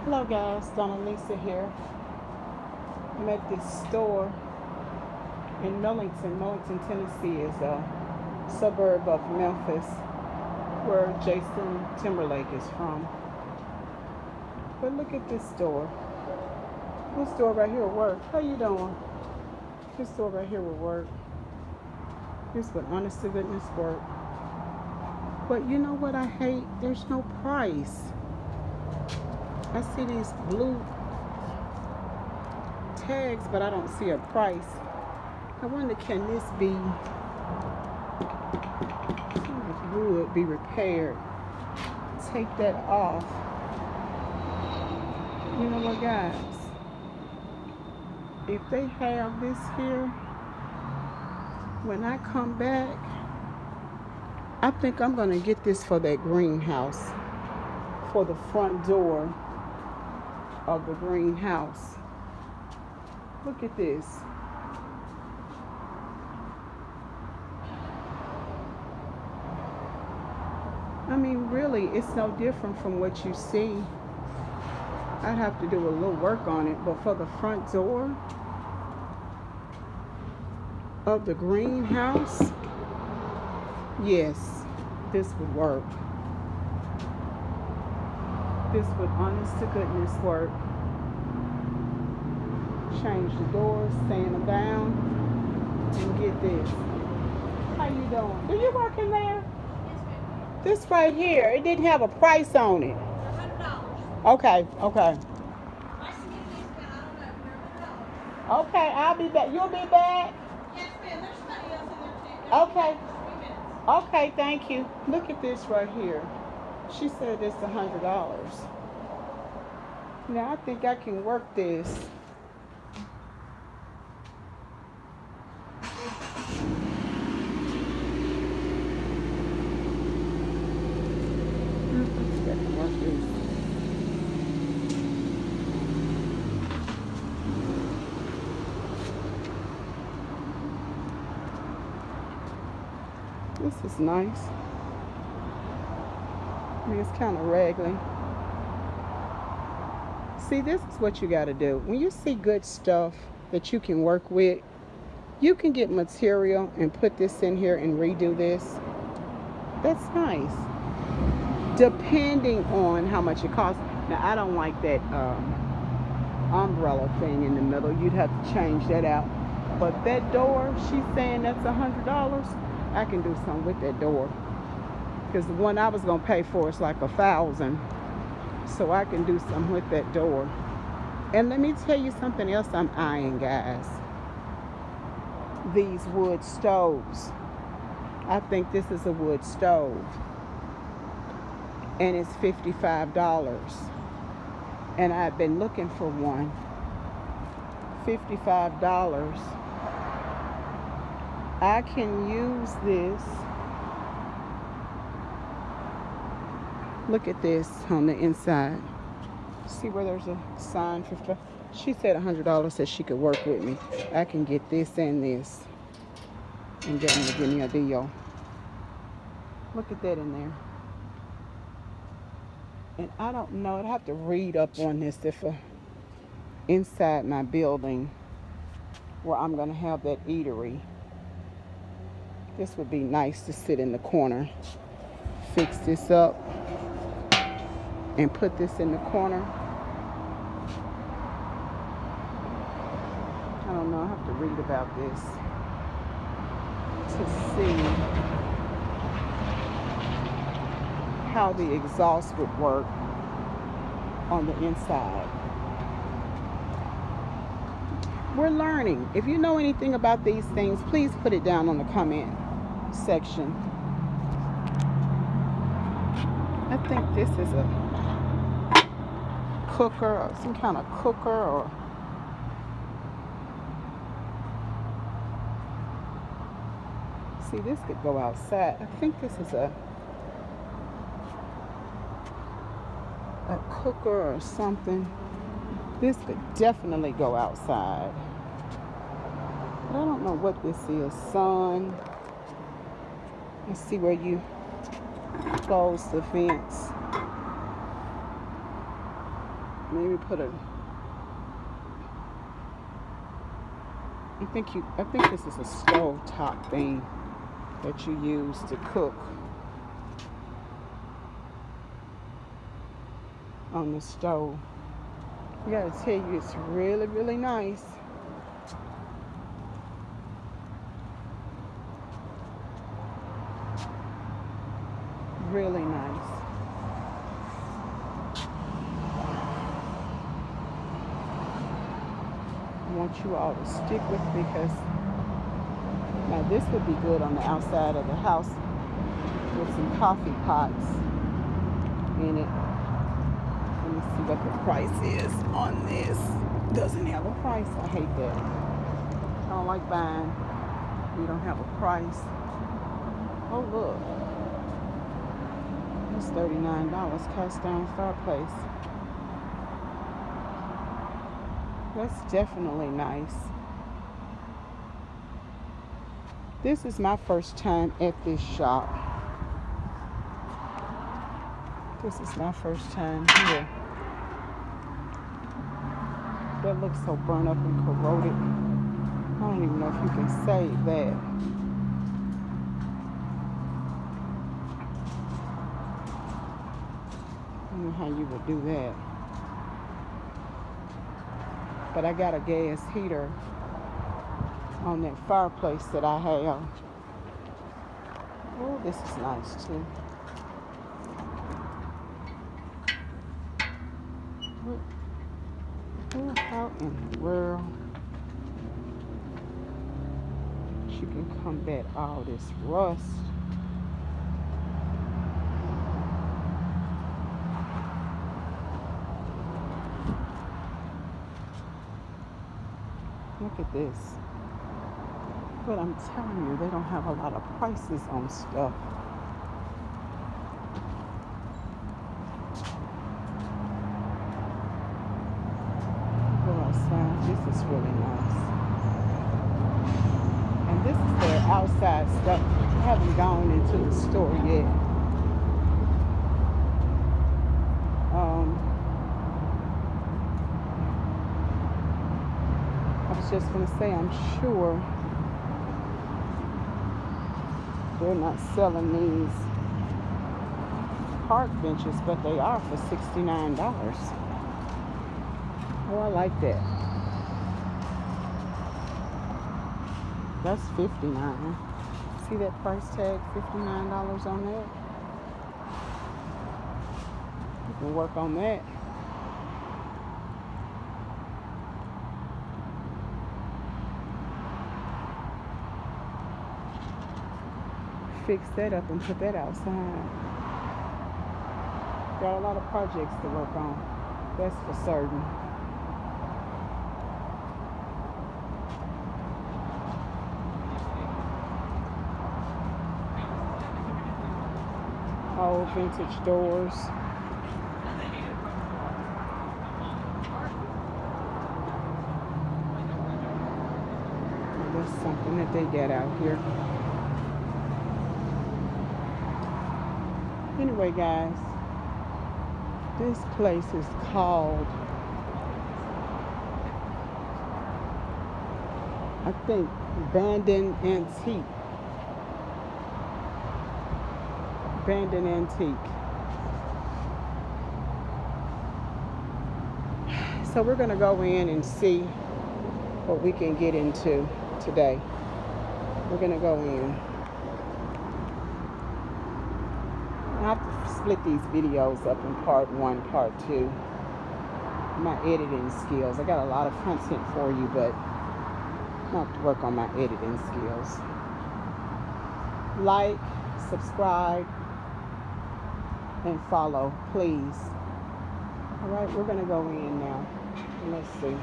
Hello guys, Donna Lisa here. I'm at this store in Millington. Millington, Tennessee is a suburb of Memphis where Jason Timberlake is from. But look at this store. This store right here will work. How you doing? This store right here will work. This would honest to goodness work. But you know what I hate? There's no price. I see these blue tags, but I don't see a price. I wonder, can this be, wood be repaired? Take that off. You know what, guys? If they have this here, when I come back, I think I'm going to get this for that greenhouse, for the front door of the greenhouse. Look at this. I mean, really, it's no different from what you see. I'd have to do a little work on it, but for the front door of the greenhouse, yes, this would work. This would, honest to goodness, work. Change the doors, sand them down, and get this. How you doing? Do you work in there? This right here, it didn't have a price on it. $100. Okay. Okay, I'll be back. You'll be back? Yes, ma'am. There's somebody else in there too. Okay. Okay, thank you. Look at this right here. She said it's $100. Now I think I can work this. This is nice. I mean, it's kind of raggedy. See, this is what you got to do. When you see good stuff that you can work with, you can get material and put this in here and redo this. That's nice. Depending on how much it costs. Now, I don't like that umbrella thing in the middle. You'd have to change that out. But that door, she's saying that's $100. I can do something with that door. Because the one I was going to pay for is like $1,000. So I can do something with that door. And let me tell you something else I'm eyeing, guys. These wood stoves. I think this is a wood stove. And it's $55. And I've been looking for one. $55. I can use this. Look at this on the inside. See where there's a sign for. She said $100 that she could work with me. I can get this and this, and get them to give me a deal. Look at that in there. And I don't know. I'd have to read up on this if inside my building where I'm gonna have that eatery. This would be nice to sit in the corner. Fix this up and put this in the corner. I don't know. I have to read about this to see how the exhaust would work on the inside. We're learning. If you know anything about these things, please put it down on the comment section. I think this is a cooker or some kind of cooker or see, this could go outside. I think this is a cooker or something. This could definitely go outside. But I don't know what this is. Sun. Let's see where you close the fence. maybe put a. I think this is a stove top thing that you use to cook on the stove. I gotta tell you, it's really, really nice. Really nice. I want you all to stick with me because now this would be good on the outside of the house with some coffee pots in it. Let me see what the price is on this. Doesn't have a price. I hate that. I don't like buying. You don't have a price. Oh look. It's $39 cast iron fireplace. That's definitely nice. This is my first time at this shop. This is my first time here. That looks so burnt up and corroded. I don't even know if you can save that. I don't know how you would do that. But I got a gas heater on that fireplace that I have. Oh, this is nice too. How in the world you can combat all this rust? Look at this. But I'm telling you, they don't have a lot of prices on stuff. Go outside. This is really nice. And this is their outside stuff. I haven't gone into the store yet. I was just going to say, I'm sure they're not selling these park benches, but they are for $69. Oh, I like that. That's $59. See that price tag, $59 on that? You can work on that. Fix that up and put that outside. Got a lot of projects to work on. That's for certain. Old vintage doors. That's something that they get out here. Anyway, guys, this place is called, I think, Abandoned Antique. Abandoned Antique. So we're going to go in and see what we can get into today. We're going to go in. I have to split these videos up in part 1, part 2. My editing skills. I got a lot of content for you, but I have to work on my editing skills. Like, subscribe, and follow, please. All right, we're going to go in now. Let's see.